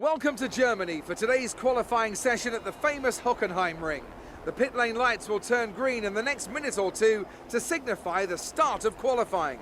Welcome to Germany for today's qualifying session at the famous Hockenheim Ring. The pit lane lights will turn green in the next minute or two to signify the start of qualifying.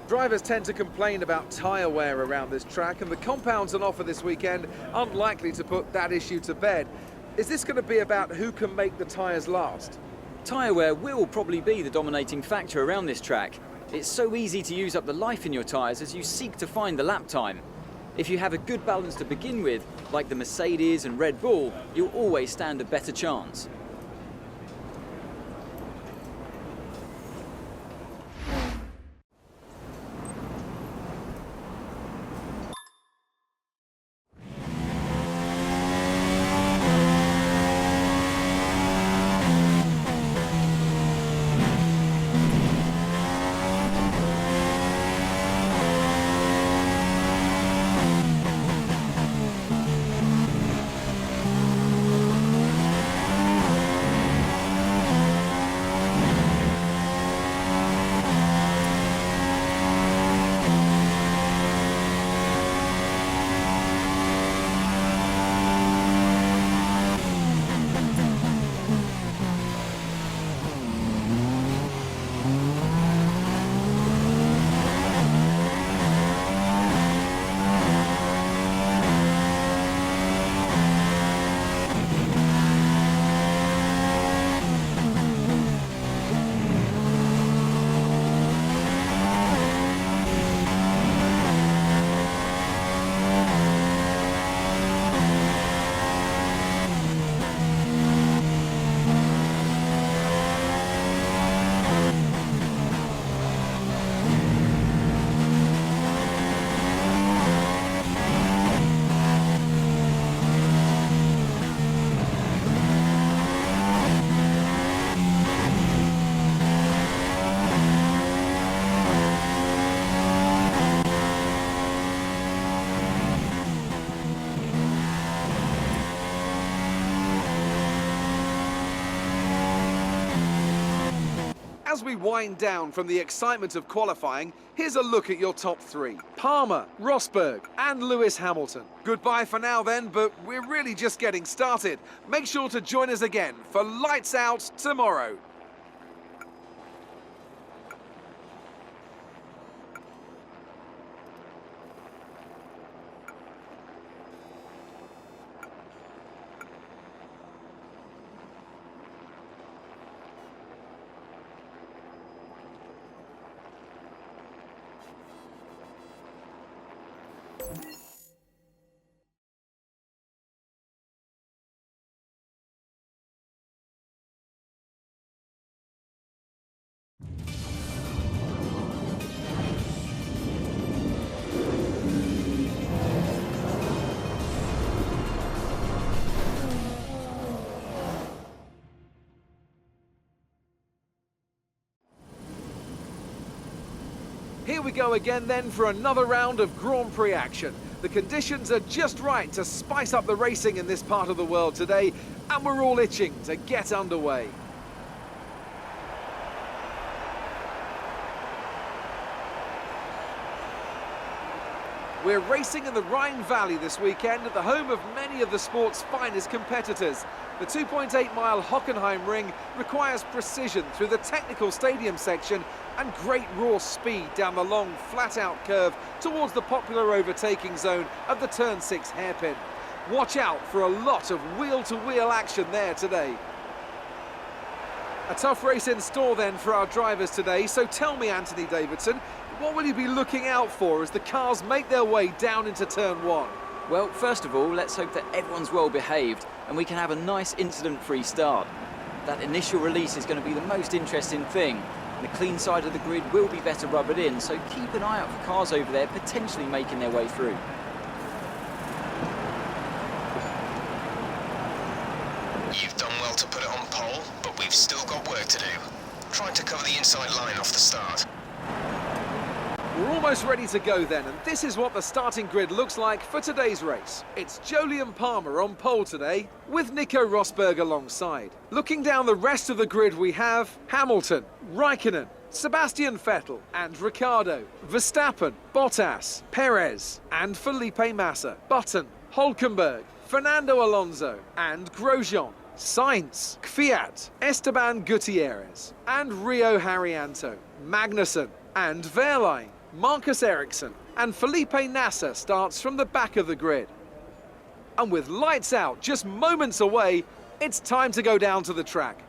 Drivers tend to complain about tyre wear around this track, and the compounds on offer this weekend aren't likely to put that issue to bed. Is this going to be about who can make the tyres last? Tyre wear will probably be the dominating factor around this track. It's so easy to use up the life in your tyres as you seek to find the lap time. If you have a good balance to begin with, like the Mercedes and Red Bull, you'll always stand a better chance. As we wind down from the excitement of qualifying, here's a look at your top three. Palmer, Rosberg and Lewis Hamilton. Goodbye for now then, but we're really just getting started. Make sure to join us again for Lights Out tomorrow. Here we go again then for another round of Grand Prix action. The conditions are just right to spice up the racing in this part of the world today, and we're all itching to get underway. We're racing in the Rhine Valley this weekend at the home of many of the sport's finest competitors. The 2.8-mile Hockenheim Ring requires precision through the technical stadium section and great raw speed down the long, flat-out curve towards the popular overtaking zone of the Turn 6 hairpin. Watch out for a lot of wheel-to-wheel action there today. A tough race in store then for our drivers today, so tell me, Anthony Davidson, what will you be looking out for as the cars make their way down into Turn 1? Well, first of all, let's hope that everyone's well behaved and we can have a nice incident-free start. That initial release is going to be the most interesting thing. The clean side of the grid will be better rubbered in, so keep an eye out for cars over there potentially making their way through. You've done well to put it on pole, but we've still got work to do. Trying to cover the inside line off the start. We're almost ready to go then, and this is what the starting grid looks like for today's race. It's Jolyon Palmer on pole today, with Nico Rosberg alongside. Looking down the rest of the grid we have Hamilton, Raikkonen, Sebastian Vettel and Ricciardo, Verstappen, Bottas, Perez and Felipe Massa, Button, Hülkenberg, Fernando Alonso and Grosjean, Sainz, Kvyat, Esteban Gutierrez and Rio Haryanto, Magnussen and Wehrlein, Marcus Ericsson and Felipe Nasser starts from the back of the grid. And with lights out just moments away, it's time to go down to the track.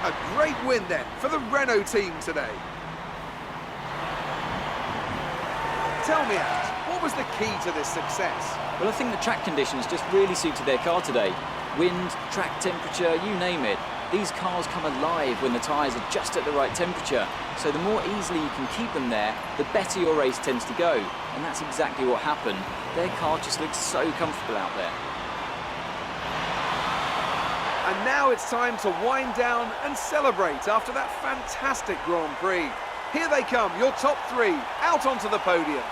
A great win then for the Renault team today. Tell me, Ant, what was the key to this success? Well, I think the track conditions just really suited their car today. Wind, track temperature, you name it. These cars come alive when the tyres are just at the right temperature. So the more easily you can keep them there, the better your race tends to go. And that's exactly what happened. Their car just looks so comfortable out there. And now it's time to wind down and celebrate after that fantastic Grand Prix. Here they come, your top three, out onto the podium.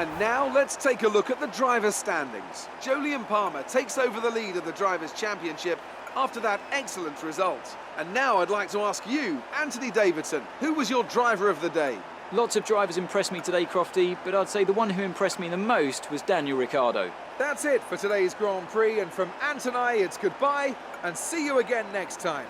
And now let's take a look at the drivers' standings. Jolyon takes over the lead of the Drivers' Championship after that excellent result. And now I'd like to ask you, Anthony Davidson, who was your driver of the day? Lots of drivers impressed me today, Crofty, but I'd say the one who impressed me the most was Daniel Ricciardo. That's it for today's Grand Prix, and from Ant and I, it's goodbye, and see you again next time.